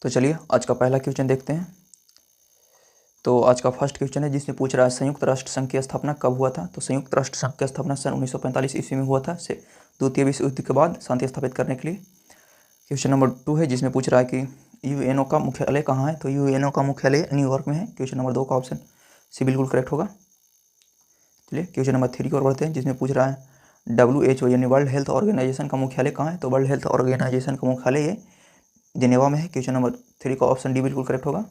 तो चलिए आज का पहला क्वेश्चन देखते हैं। तो आज का फर्स्ट क्वेश्चन है जिसमें पूछ रहा है संयुक्त राष्ट्र संघ की स्थापना कब हुआ था। तो संयुक्त राष्ट्र संघ की स्थापना सन 1945 ईस्वी में हुआ था, से द्वितीय विश्व युद्ध के बाद शांति स्थापित करने के लिए। क्वेश्चन नंबर 2 है जिसमें पूछ रहा है कि यूएनओ का मुख्यालय कहाँ है। तो यूएनओ का मुख्यालय न्यूयॉर्क में है। क्वेश्चन नंबर 2 का ऑप्शन सी बिल्कुल करेक्ट होगा। चलिए क्वेश्चन नंबर 3 की ओर बढ़ते हैं जिसमें पूछ रहा है WHO यानी वर्ल्ड हेल्थ ऑर्गेनाइजेशन का मुख्यालय कहाँ है। तो वर्ल्ड हेल्थ ऑर्गेनाइजेशन का मुख्यालय ये जिनेवा में है। क्वेश्चन नंबर 3 का ऑप्शन डी बिल्कुल करेक्ट होगा।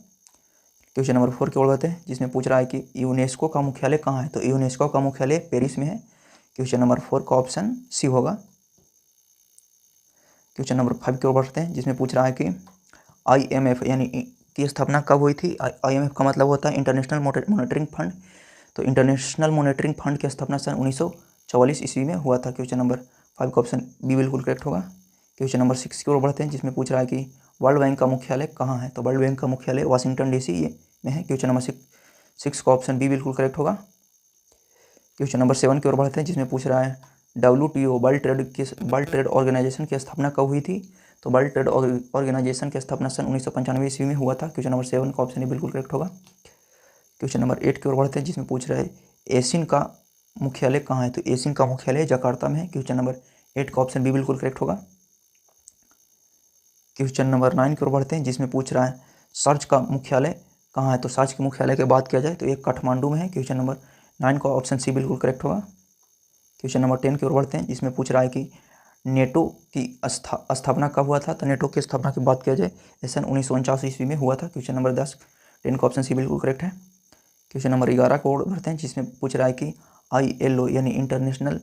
क्वेश्चन नंबर 4 की ओर बढ़ते हैं जिसमें पूछ रहा है कि यूनेस्को का मुख्यालय कहाँ है। तो यूनेस्को का मुख्यालय पेरिस में है। क्वेश्चन नंबर 4 का ऑप्शन सी होगा। क्वेश्चन नंबर 5 की ओर बढ़ते हैं जिसमें पूछ रहा है कि IMF यानी की स्थापना कब हुई थी। IMF का मतलब होता है इंटरनेशनल मॉनेटरिंग फंड। तो इंटरनेशनल मॉनेटरिंग फंड की स्थापना सन 1944 ईस्वी में हुआ था। क्वेश्चन नंबर 5 का ऑप्शन बी बिल्कुल करेक्ट होगा। क्वेश्चन नंबर 6 की ओर बढ़ते हैं जिसमें पूछ रहा है कि वर्ल्ड बैंक का मुख्यालय कहाँ है। तो वर्ल्ड बैंक का मुख्यालय वाशिंगटन DC में है। क्वेश्चन नंबर 6 का ऑप्शन बी बिल्कुल करेक्ट होगा। क्वेश्चन नंबर 7 की ओर बढ़ते हैं जिसमें पूछ रहा है WTO वर्ल्ड ट्रेड ऑर्गेनाइजेशन की स्थापना कब हुई थी। तो वर्ल्ड ट्रेड ऑर्गेनाइजेशन की स्थापना सन 1995 ईस्वी में हुआ था। क्वेश्चन नंबर 7 का ऑप्शन बिल्कुल करेक्ट होगा। क्वेश्चन नंबर 8 की ओर बढ़ते हैं जिसमें पूछ रहा है एशियन का मुख्यालय कहाँ है। तो एशियन का मुख्यालय जकार्ता में है। क्वेश्चन नंबर 8 का ऑप्शन बी बिल्कुल करेक्ट होगा। क्वेश्चन नंबर 9 की ओर बढ़ते हैं जिसमें पूछ रहा है सर्च का मुख्यालय कहाँ है। तो सर्च के मुख्यालय की बात किया जाए तो ये काठमांडू में है। क्वेश्चन नंबर 9 का ऑप्शन सी बिल्कुल करेक्ट होगा। क्वेश्चन नंबर 10 की ओर बढ़ते हैं जिसमें पूछ रहा है कि नेटो की स्थापना कब हुआ था। तो नेटो की स्थापना की बात किया जाए सन 1949 ईस्वी में हुआ था। क्वेश्चन नंबर 10 का ऑप्शन सी बिल्कुल करेक्ट है। क्वेश्चन नंबर 11 को बढ़ते हैं जिसमें पूछ रहा है कि ILO यानी इंटरनेशनल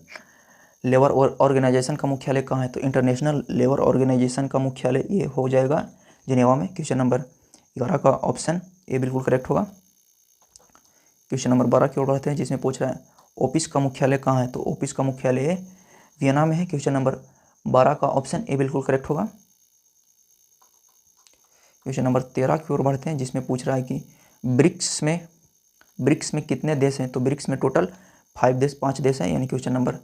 लेबर ऑर्गेनाइजेशन का मुख्यालय कहाँ है। तो इंटरनेशनल लेबर ऑर्गेनाइजेशन का मुख्यालय ये हो जाएगा जिनेवा में। क्वेश्चन नंबर 11 का ऑप्शन ए बिल्कुल करेक्ट होगा। क्वेश्चन नंबर 12 की ओर बढ़ते हैं जिसमें पूछ रहा है ऑफिस का मुख्यालय कहाँ है। तो ऑफिस का मुख्यालय वियना में है। क्वेश्चन नंबर 12 का ऑप्शन ए बिल्कुल करेक्ट होगा। क्वेश्चन नंबर 13 की ओर बढ़ते हैं जिसमें पूछ रहा है कि ब्रिक्स में कितने देश हैं। तो ब्रिक्स में टोटल 5 देश हैं, यानी क्वेश्चन नंबर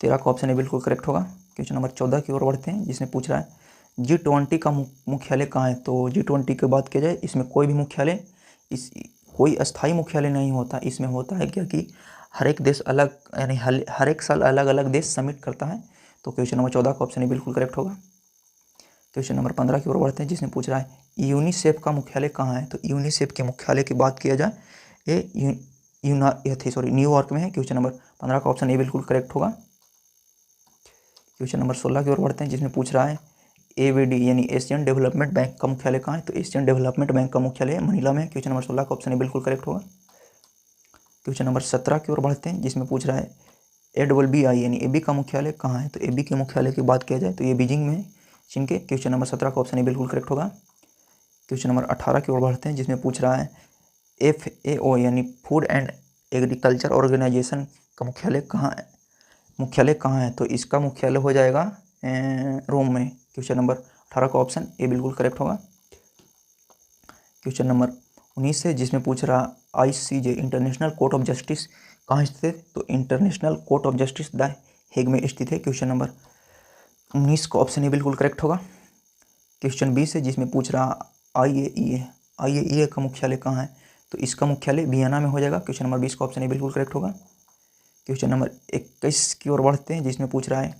13 का ऑप्शन ए बिल्कुल करेक्ट होगा। क्वेश्चन नंबर 14 की ओर बढ़ते हैं जिसमें पूछ रहा है G20 का मुख्यालय कहाँ है। तो G20 की बात की जाए इसमें कोई भी मुख्यालय कोई अस्थायी मुख्यालय नहीं होता। इसमें होता है क्या कि हर एक देश अलग यानी हर एक साल अलग अलग देश सबमिट करता है। तो क्वेश्चन नंबर 14 का ऑप्शन ए बिल्कुल करेक्ट होगा। क्वेश्चन नंबर 15 की ओर बढ़ते हैं जिसमें पूछ रहा है यूनिसेफ का मुख्यालय कहाँ है। तो यूनिसेफ के मुख्यालय की बात किया जाए ये न्यूयॉर्क में है। क्वेश्चन नंबर 15 का ऑप्शन ए बिल्कुल करेक्ट होगा। क्वेश्चन नंबर 16 की ओर बढ़ते हैं जिसमें पूछ रहा है ABD यानी एशियन डेवलपमेंट बैंक का मुख्यालय कहाँ है। तो एशियन डेवलपमेंट बैंक का मुख्यालय मनीला में है। क्वेश्चन नंबर 16 का ऑप्शन ए बिल्कुल करेक्ट होगा। क्वेश्चन नंबर 17 की ओर बढ़ते हैं जिसमें पूछ रहा है ABBI यानी AB का मुख्यालय कहाँ है। तो AB के मुख्यालय की बात किया जाए तो ये बीजिंग में है, चीन के। क्वेश्चन नंबर 17 का ऑप्शन ए बिल्कुल करेक्ट होगा। क्वेश्चन नंबर 18 की ओर बढ़ते हैं जिसमें पूछ रहा है FAO यानी फूड एंड एग्रीकल्चर ऑर्गेनाइजेशन का मुख्यालय कहाँ है। तो इसका मुख्यालय हो जाएगा रोम में। क्वेश्चन नंबर 18 का ऑप्शन ए बिल्कुल करेक्ट होगा। क्वेश्चन नंबर 19 है जिसमें पूछ रहा ICJ international court of justice कहाँ स्थित है। तो international court of justice the Hague में स्थित है। क्वेश्चन नंबर 19 का ऑप्शन ए बिल्कुल करेक्ट होगा। क्वेश्चन 20 है जिसमें पूछ रहा IAEA का मुख्यालय कहाँ है। तो इसका मुख्यालय वियना में हो जाएगा। क्वेश्चन नंबर 20 का ऑप्शन ए बिल्कुल करेक्ट होगा। क्वेश्चन नंबर 21 की ओर बढ़ते हैं जिसमें पूछ रहा है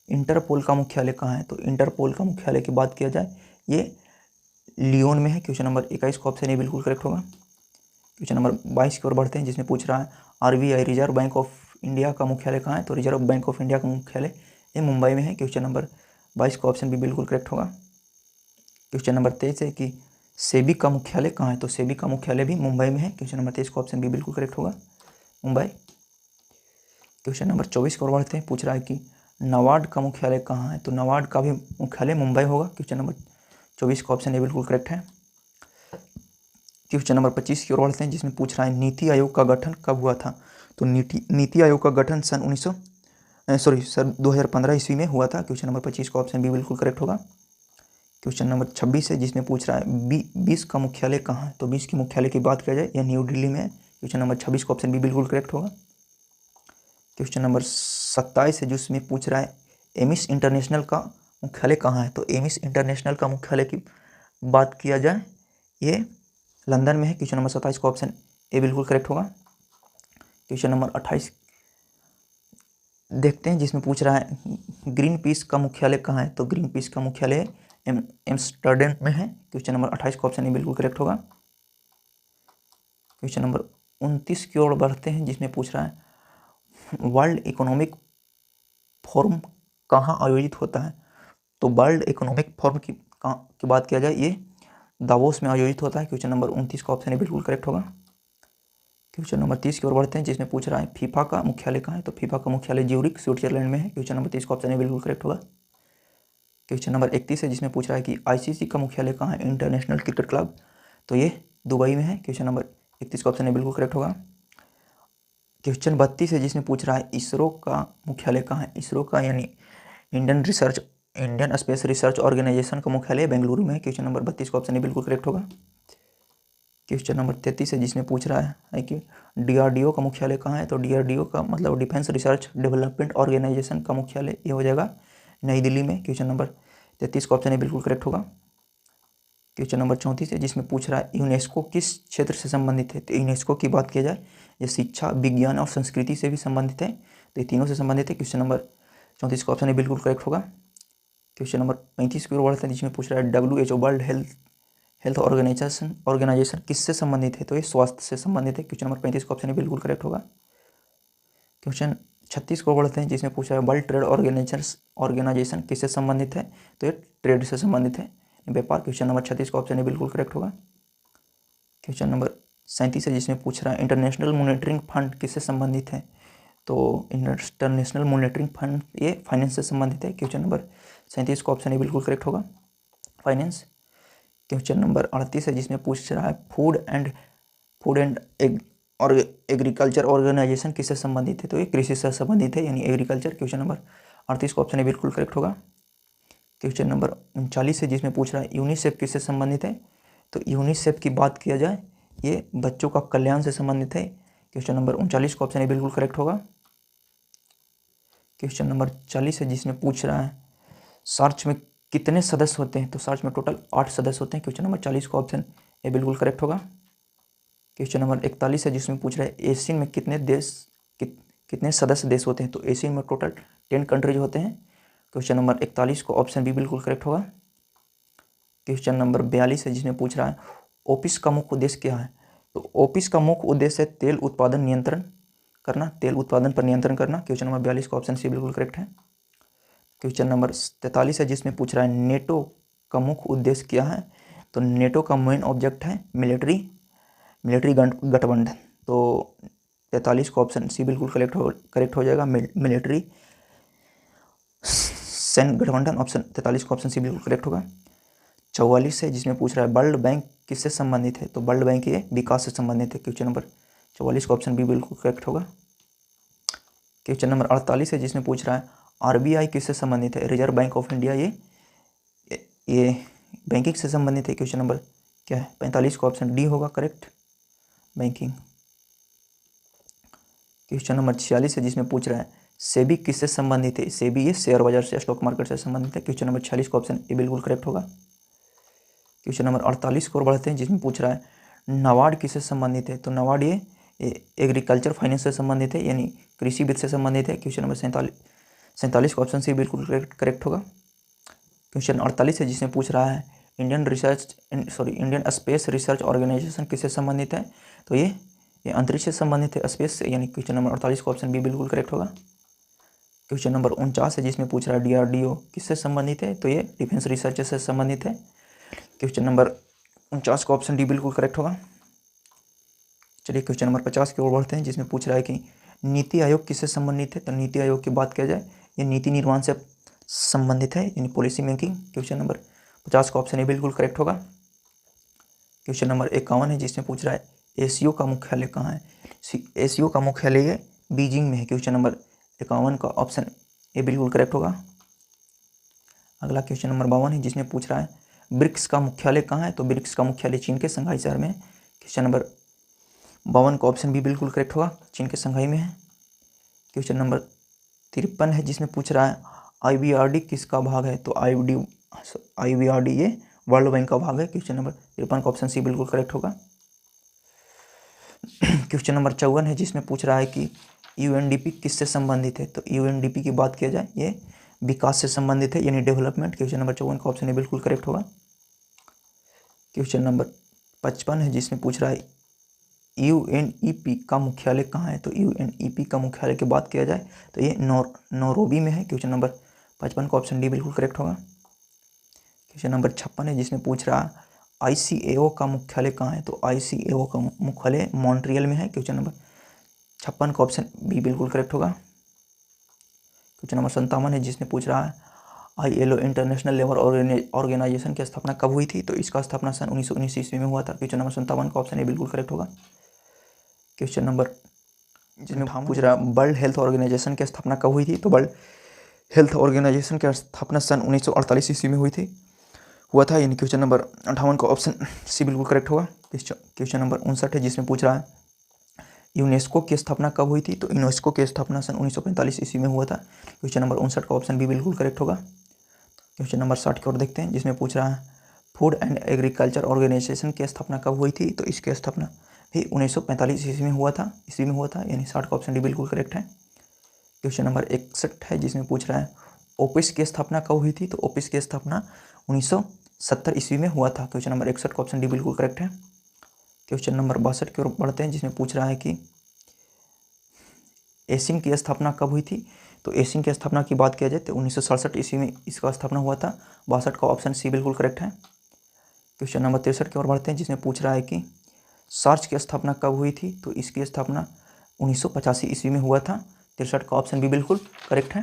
इंटरपोल का मुख्यालय कहाँ है। तो इंटरपोल का मुख्यालय की बात किया जाए ये लियोन में है। क्वेश्चन नंबर 21 का ऑप्शन ए बिल्कुल करेक्ट होगा। क्वेश्चन नंबर 22 की ओर बढ़ते हैं जिसमें पूछ रहा है RBI reserve bank of India का मुख्यालय कहाँ है। तो रिजर्व बैंक ऑफ इंडिया का मुख्यालय ये मुंबई में है। क्वेश्चन नंबर 22 का ऑप्शन भी बिल्कुल करेक्ट होगा। क्वेश्चन नंबर 23 है कि सेबी का मुख्यालय कहाँ है। तो सेबी का मुख्यालय भी मुंबई में है। क्वेश्चन नंबर 23 का ऑप्शन भी बिल्कुल करेक्ट होगा, मुंबई। क्वेश्चन नंबर 24 की ओर बढ़ते हैं, पूछ रहा है कि नाबार्ड का मुख्यालय कहाँ है। तो नाबार्ड का भी मुख्यालय मुंबई होगा। क्वेश्चन नंबर 24 का ऑप्शन ए बिल्कुल करेक्ट है। क्वेश्चन नंबर 25 की ओर बढ़ते हैं जिसमें पूछ रहा है नीति आयोग का गठन कब हुआ था। तो नीति आयोग का गठन सन 2015 ईस्वी में हुआ था। क्वेश्चन नंबर 25 का ऑप्शन बी बिल्कुल करेक्ट होगा। क्वेश्चन नंबर 26 है जिसमें पूछ रहा है 20 का मुख्यालय कहाँ है। तो 20 के मुख्यालय की बात किया जाए यह न्यू दिल्ली में है। क्वेश्चन नंबर 26 का ऑप्शन बी बिल्कुल करेक्ट होगा। क्वेश्चन नंबर 27 है जिसमें पूछ रहा है एमिस इंटरनेशनल का मुख्यालय कहाँ है। तो एमिस इंटरनेशनल का मुख्यालय की बात किया जाए ये लंदन में है। क्वेश्चन नंबर 27 का ऑप्शन ए बिल्कुल करेक्ट होगा। क्वेश्चन नंबर 28 देखते हैं, जिसमें पूछ रहा है ग्रीन पीस का मुख्यालय कहाँ है। तो ग्रीन पीस का मुख्यालय एम्स्टर्डम में है। क्वेश्चन नंबर 28 का ऑप्शन ए बिल्कुल करेक्ट होगा। क्वेश्चन नंबर 29 की ओर बढ़ते हैं, जिसमें पूछ रहा है वर्ल्ड इकोनॉमिक फोरम कहाँ आयोजित होता है। तो वर्ल्ड इकोनॉमिक फोरम की बात किया जाए ये दावोस में आयोजित होता है। क्वेश्चन नंबर 29 का ऑप्शन ए बिल्कुल करेक्ट होगा। क्वेश्चन नंबर 30 की ओर बढ़ते हैं, जिसमें पूछ रहा है फीफा का मुख्यालय कहाँ है। तो फीफा का मुख्यालय ज्यूरिख स्विट्जरलैंड में है। क्वेश्चन नंबर 30 का ऑप्शन ए बिल्कुल करेक्ट होगा। क्वेश्चन नंबर 31 है, जिसमें पूछ रहा है कि आईसीसी का मुख्यालय कहाँ है, इंटरनेशनल क्रिकेट क्लब। तो ये दुबई में है। क्वेश्चन नंबर 31 का ऑप्शन ए बिल्कुल करेक्ट होगा। क्वेश्चन 32 है, जिसमें पूछ रहा है इसरो का मुख्यालय कहाँ है। इसरो का यानी इंडियन स्पेस रिसर्च ऑर्गेनाइजेशन का मुख्यालय बेंगलुरु में है। क्वेश्चन नंबर 32 का ऑप्शन ए बिल्कुल करेक्ट होगा। क्वेश्चन नंबर 33 है, जिसमें पूछ रहा है कि डीआरडीओ का मुख्यालय कहाँ है। तो डीआरडीओ का मतलब डिफेंस रिसर्च डेवलपमेंट ऑर्गेनाइजेशन का मुख्यालय ये हो जाएगा नई दिल्ली में। क्वेश्चन नंबर 33 का ऑप्शन ए बिल्कुल करेक्ट होगा। क्वेश्चन नंबर 34 है, जिसमें पूछ रहा है यूनेस्को किस क्षेत्र से संबंधित है। तो यूनेस्को की बात किया जाए ये शिक्षा, विज्ञान और संस्कृति से भी संबंधित है। तो ये तीनों से संबंधित है। क्वेश्चन नंबर 34 का ऑप्शन ए बिल्कुल करेक्ट होगा। क्वेश्चन नंबर 35 की ओर बढ़ते हैं, जिसमें पूछ रहा है WHO वर्ल्ड हेल्थ ऑर्गेनाइजेशन किससे संबंधित है। तो ये स्वास्थ्य से संबंधित है। क्वेश्चन नंबर 35 का ऑप्शन बिल्कुल करेक्ट होगा। क्वेश्चन 36 को बढ़ते हैं, जिसमें पूछा है वर्ल्ड ट्रेड ऑर्गेनाइजेशन किससे संबंधित है। तो ये ट्रेड से संबंधित है, व्यापार। क्वेश्चन नंबर 36 का ऑप्शन बिल्कुल करेक्ट होगा। क्वेश्चन नंबर 37 है, जिसमें पूछ रहा है इंटरनेशनल मॉनेटरिंग फंड किससे संबंधित है। तो इंटरनेशनल मॉनेटरिंग फंड ये फाइनेंस से संबंधित है। क्वेश्चन नंबर 37 का ऑप्शन बिल्कुल करेक्ट होगा, फाइनेंस। क्वेश्चन नंबर 38 है, जिसमें पूछ रहा है फूड एंड और एग्रीकल्चर ऑर्गेनाइजेशन किससे संबंधित है। तो ये कृषि से संबंधित है यानी एग्रीकल्चर। क्वेश्चन नंबर 38 का ऑप्शन बिल्कुल करेक्ट होगा। क्वेश्चन नंबर 39 है, जिसमें पूछ रहा है यूनिसेफ किससे संबंधित है। तो यूनिसेफ की बात किया जाए ये बच्चों का कल्याण से संबंधित है। क्वेश्चन नंबर 39 का ऑप्शन बिल्कुल करेक्ट होगा। क्वेश्चन नंबर 40 है, जिसमें पूछ रहा है सर्च में कितने सदस्य होते हैं। तो सर्च में टोटल 8 सदस्य होते हैं। क्वेश्चन नंबर 40 का ऑप्शन ए बिल्कुल करेक्ट होगा। क्वेश्चन नंबर 41 है, जिसमें पूछ रहा है एशियन में कितने सदस्य देश होते हैं। तो एशियन में टोटल 10 कंट्रीज होते हैं। क्वेश्चन नंबर 41 को ऑप्शन बी बिल्कुल करेक्ट होगा। क्वेश्चन नंबर 42 है, जिसमें पूछ रहा है ओपिस का मुख्य उद्देश्य क्या है। तो ओपिस का मुख्य उद्देश्य है तेल उत्पादन पर नियंत्रण करना। क्वेश्चन नंबर 42 का ऑप्शन सी बिल्कुल करेक्ट है। क्वेश्चन नंबर 43 है, जिसमें पूछ रहा है नेटो का मुख्य उद्देश्य क्या है। तो नेटो का मेन ऑब्जेक्ट है मिलिट्री गठबंधन। तो 43 का ऑप्शन सी बिल्कुल करेक्ट हो जाएगा, मिलिट्री सैन्य गठबंधन। ऑप्शन 43 का ऑप्शन सी बिल्कुल करेक्ट होगा। 44 है, जिसमें पूछ रहा है वर्ल्ड बैंक किससे संबंधित है। तो वर्ल्ड बैंक ये विकास से संबंधित है। क्वेश्चन नंबर 44 का ऑप्शन बी बिल्कुल करेक्ट होगा। क्वेश्चन नंबर 48 है, जिसमें पूछ रहा है RBI किससे संबंधित है। रिजर्व बैंक ऑफ इंडिया ये बैंकिंग से संबंधित है। क्वेश्चन नंबर क्या है 45 का ऑप्शन डी होगा करेक्ट, बैंकिंग। क्वेश्चन नंबर 46 है, जिसमें पूछ रहा है सेबी किससे संबंधित है। सेबी ये शेयर बाजार से स्टॉक मार्केट से संबंधित है। क्वेश्चन नंबर 46 का ऑप्शन ए बिल्कुल करेक्ट होगा। क्वेश्चन नंबर 48 को बढ़ते हैं, जिसमें पूछ रहा है नाबार्ड किससे संबंधित है। तो नाबार्ड ये एग्रीकल्चर फाइनेंस से संबंधित है यानी कृषि वित्त से संबंधित है। क्वेश्चन नंबर 47 का ऑप्शन सी बिल्कुल करेक्ट होगा। क्वेश्चन 48 है, जिसमें पूछ रहा है इंडियन स्पेस रिसर्च ऑर्गेनाइजेशन किससे संबंधित है। तो ये अंतरिक्ष से संबंधित है, स्पेस से, यानी क्वेश्चन नंबर 48 का ऑप्शन बी बिल्कुल करेक्ट होगा। क्वेश्चन नंबर 49 है, जिसमें पूछ रहा है DRDO किससे संबंधित है। तो ये डिफेंस रिसर्च से संबंधित है। क्वेश्चन नंबर 49 का ऑप्शन डी बिल्कुल करेक्ट होगा। चलिए क्वेश्चन नंबर 50 की ओर बढ़ते हैं, जिसमें पूछ रहा है कि नीति आयोग किससे संबंधित है। तो नीति आयोग की बात किया जाए ये नीति निर्माण से संबंधित है यानी पॉलिसी मेकिंग। क्वेश्चन नंबर 50 का ऑप्शन ए बिल्कुल करेक्ट होगा। क्वेश्चन नंबर 51 है, जिसमें पूछ रहा है ACO का मुख्यालय कहाँ है। ACO का मुख्यालय बीजिंग में है। क्वेश्चन नंबर 51 का ऑप्शन ए बिल्कुल करेक्ट होगा। अगला क्वेश्चन नंबर 52 है, जिसमें पूछ रहा है ब्रिक्स का मुख्यालय कहाँ है। तो ब्रिक्स का मुख्यालय चीन के शंघाई शहर में है। क्वेश्चन नंबर 52 का ऑप्शन बी बिल्कुल करेक्ट होगा, चीन के शंघाई में है। क्वेश्चन नंबर 53 है, जिसमें पूछ रहा है IBRD किसका भाग है। तो IBRD ये वर्ल्ड बैंक का भाग है। क्वेश्चन नंबर 53 का ऑप्शन सी बिल्कुल करेक्ट होगा। क्वेश्चन नंबर 54 है जिसमें पूछ रहा है कि यूएनडीपी किससे संबंधित है। तो यूएनडीपी की बात किया जाए ये विकास से संबंधित है, यानी डेवलपमेंट। क्वेश्चन नंबर 54 का ऑप्शन ए बिल्कुल करेक्ट होगा। क्वेश्चन नंबर 55 है जिसमें पूछ रहा है यूएनईपी का मुख्यालय कहाँ है। तो यूएनईपी का मुख्यालय की बात किया जाए तो ये नैरोबी में है। क्वेश्चन नंबर 55 का ऑप्शन डी बिल्कुल करेक्ट होगा। क्वेश्चन नंबर 56 है जिसमें पूछ रहा है आईसीएओ का मुख्यालय कहाँ है। तो आईसीएओ का मुख्यालय मॉन्ट्रियल में है। क्वेश्चन नंबर 56 का ऑप्शन बी बिल्कुल करेक्ट होगा। क्वेश्चन नंबर 57 है जिसमें पूछ रहा है आईएलओ इंटरनेशनल लेबर ऑर्गेनाइजेशन की स्थापना कब हुई थी। तो इसका स्थापना सन 1919 ईस्वी में हुआ था। क्वेश्चन नंबर 57 का ऑप्शन ए बिल्कुल करेक्ट होगा। क्वेश्चन नंबर जिसमें पूछ रहा है वर्ल्ड हेल्थ ऑर्गेनाइजेशन की स्थापना कब हुई थी। तो वर्ल्ड हेल्थ ऑर्गेनाइजेशन की स्थापना सन 1948 ईस्वी में हुआ था, यानी क्वेश्चन नंबर 58 का ऑप्शन सी बिल्कुल करेक्ट होगा। क्वेश्चन नंबर 59 है जिसमें पूछ रहा है यूनेस्को की स्थापना कब हुई थी। तो यूनेस्को की स्थापना सन 1945 ईस्वी में हुआ था। क्वेश्चन नंबर 59 का ऑप्शन बी बिल्कुल करेक्ट होगा। क्वेश्चन नंबर 60 की ओर देखते हैं जिसमें पूछ रहा है फूड एंड एग्रीकल्चर ऑर्गेनाइजेशन की स्थापना कब हुई थी। तो इसकी स्थापना भी 1945 ईस्वी में हुआ था, यानी 60 का ऑप्शन डी बिल्कुल करेक्ट है। क्वेश्चन नंबर 61 है जिसमें पूछ रहा है ओपिस की स्थापना कब हुई थी। तो ओपिस की स्थापना 1970 ईस्वी में हुआ था। क्वेश्चन नंबर 61 का ऑप्शन डी बिल्कुल करेक्ट है। क्वेश्चन नंबर 62 की ओर बढ़ते हैं जिसमें पूछ रहा है कि एशियन की स्थापना कब हुई थी। तो एशियन की स्थापना की बात किया जाए तो 1967 ईस्वी में इसका स्थापना हुआ था। 62 का ऑप्शन सी बिल्कुल करेक्ट है। क्वेश्चन नंबर 63 की ओर बढ़ते हैं जिसमें पूछ रहा है कि सार्च की स्थापना कब हुई थी। तो इसकी स्थापना 1985 ईस्वी में हुआ था। 63 का ऑप्शन बी बिल्कुल करेक्ट है।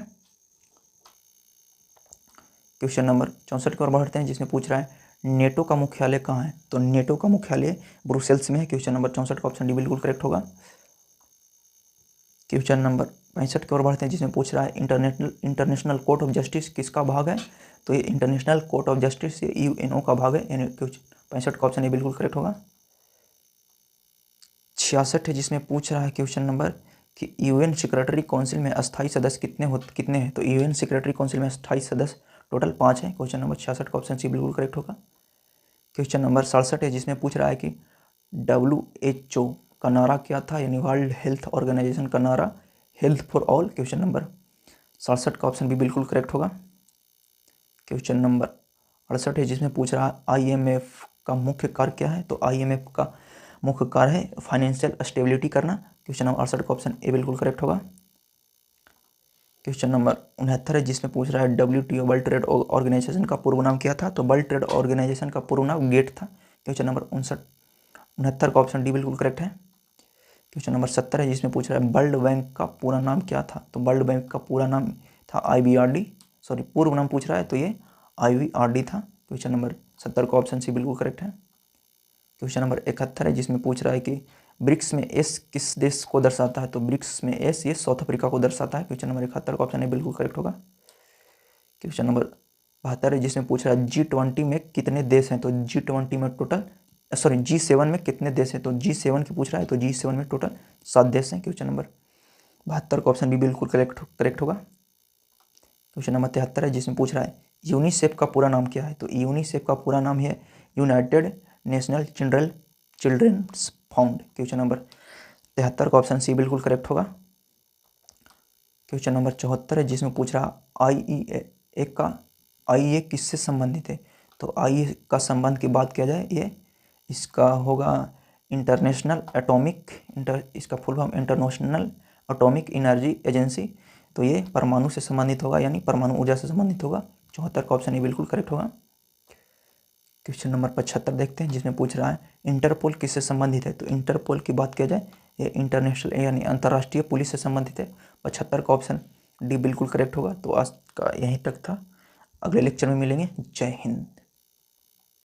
क्वेश्चन नंबर 64 की ओर बढ़ते हैं जिसमें पूछ रहा है नेटो का मुख्यालय कहाँ है। तो नेटो का मुख्यालय ब्रुसेल्स में है। क्वेश्चन नंबर 64 का ऑप्शन डी बिल्कुल करेक्ट होगा। क्वेश्चन नंबर 65 की ओर बढ़ते हैं जिसमें पूछ रहा है इंटरनेशनल कोर्ट ऑफ जस्टिस किसका भाग है। तो ये इंटरनेशनल कोर्ट ऑफ जस्टिस ये यूएनओ का भाग है, यानी 65 का ऑप्शन ये बिल्कुल करेक्ट होगा। 66 है जिसमें पूछ रहा है क्वेश्चन नंबर कि यूएन सिक्योरिटी काउंसिल में अस्थायी सदस्य कितने हैं। तो यूएन सिक्योरिटी काउंसिल में अस्थायी सदस्य टोटल 5 है। क्वेश्चन नंबर 66 का ऑप्शन सी बिल्कुल करेक्ट होगा। क्वेश्चन नंबर 67 है जिसमें पूछ रहा है कि WHO का नारा क्या था, यानी वर्ल्ड हेल्थ ऑर्गेनाइजेशन का नारा health for all. Question number 67 का ऑप्शन भी बिल्कुल करेक्ट होगा। क्वेश्चन नंबर 68 है जिसमें पूछ रहा है IMF का मुख्य कार्य क्या है। तो IMF का मुख्य कार्य है फाइनेंशियल स्टेबिलिटी करना। क्वेश्चन नंबर 68 का ऑप्शन ए बिल्कुल करेक्ट होगा। क्वेश्चन नंबर 69 है जिसमें पूछ रहा है WTO वर्ल्ड ट्रेड ऑर्गेनाइजेशन का पूर्व नाम क्या था। तो वर्ल्ड ट्रेड ऑर्गेनाइजेशन का पूर्व नाम गेट था। क्वेश्चन नंबर 69 का ऑप्शन डी बिल्कुल करेक्ट है। क्वेश्चन नंबर 70 है जिसमें पूछ रहा है वर्ल्ड बैंक का पूरा नाम क्या था। तो वर्ल्ड बैंक का पूरा नाम था IBRD, सॉरी पूर्व नाम पूछ रहा है तो ये IBRD था। क्वेश्चन नंबर 70 का ऑप्शन सी बिल्कुल करेक्ट है। क्वेश्चन नंबर 71 है जिसमें पूछ रहा है कि ब्रिक्स में एस किस देश को दर्शाता है। तो ब्रिक्स में एस ये साउथ अफ्रीका को दर्शाता है। क्वेश्चन नंबर 71 का ऑप्शन ए बिल्कुल करेक्ट होगा। क्वेश्चन नंबर 72 है जिसमें पूछ रहा है G20 में कितने देश हैं। तो G20 में टोटल G7 में कितने देश हैं। तो G7 की पूछ रहा है तो G7 में टोटल 7 देश हैं। क्वेश्चन नंबर 72 का ऑप्शन बी बिल्कुल करेक्ट होगा। क्वेश्चन नंबर 73 है जिसमें पूछ रहा है यूनिसेफ का पूरा नाम क्या है। तो यूनिसेफ का पूरा नाम है United National Children's fund. Question number 73 का ऑप्शन सी बिल्कुल करेक्ट होगा। क्वेश्चन नंबर 74 है जिसमें पूछ रहा IEA किससे संबंधित है। तो IEA का संबंध की बात किया जाए ये इसका होगा इसका full form international atomic energy agency. तो ये परमाणु से संबंधित होगा, यानी परमाणु ऊर्जा से संबंधित होगा। 74 का ऑप्शन ये बिल्कुल करेक्ट होगा। क्वेश्चन नंबर 75 देखते हैं जिसमें पूछ रहा है इंटरपोल किससे संबंधित है। तो इंटरपोल की बात किया जाए ये इंटरनेशनल यानी अंतर्राष्ट्रीय पुलिस से संबंधित है। 75 का ऑप्शन डी बिल्कुल करेक्ट होगा। तो आज का यहीं तक था, अगले लेक्चर में मिलेंगे। जय हिंद।